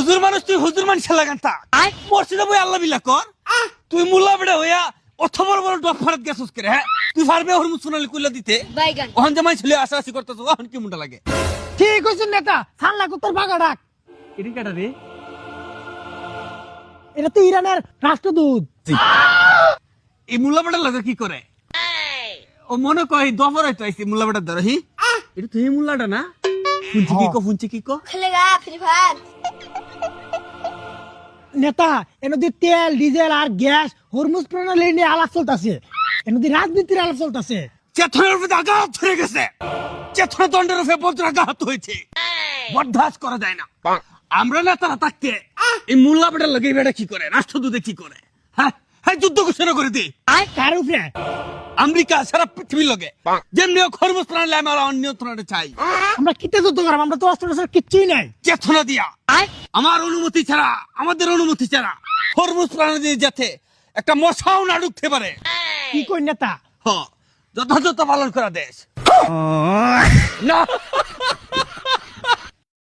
হুজুর মানুষ তুই হুজুর মানুষ লাগান তা মসজিদে বই আল্লাহ বিল্লাহ কর তুই মুল্লা বেড়া হইয়া অত বড় বড় ডব ফারাত গেছস করে হ্যাঁ তুই পারবে হরমুজ সোনালি কইলা দিতে বাইগান ওখান জামাই ছেলে আশাআশি করতেছ ওখান কি মুন্ডা লাগে ঠিক হইছে নেতা সাল্লা কুত্তার বাগা ডাক এটি কাটা রে এটা তো ইরানের রাষ্ট্রদূত এই মুল্লা বেড়া লাগে কি করে ও মনে কয় দফর হইতো আইছি মুল্লা বেড়া ধরে হি এটা তো এই মুল্লাটা না ফুঞ্চি কি কো খেলেগা ফ্রি ফায়ার নেতা এনদি তেল ডিজেল আর গ্যাস হরমুজ প্রণালী নিয়ে আলাপ চলতেছে এনদি রাজনীতির আলাপ চলতেছে চেতনার উপরে আঘাত ধরে গেছে চেতনা দণ্ডের উপরে বজ্র আঘাত হয়েছে বরদাস্ত করা যায় না আমরা না তারা থাকতে এই মুল্লা বেটার লগে বেটা কি করে রাষ্ট্রদূতে কি করে হ্যাঁ হ্যাঁ যুদ্ধ ঘোষণা করে দি কার উপরে আমেরিকা সারা পৃথিবীর লগে যেমনি খরমুজ প্রণালী আমরা নিয়ন্ত্রণে চাই আমরা কিতে যুদ্ধ করাম আমরা তো অস্ত্র টস্ত্র কিচ্ছুই নাই চেতনা দিয়া আমার অনুমতি ছাড়া আমাদের অনুমতি ছাড়া খরমুজ প্রণালী যাতে একটা মশাও না ঢুকতে পারে কি কই নেতা যথাযথ পালন করা দেশ না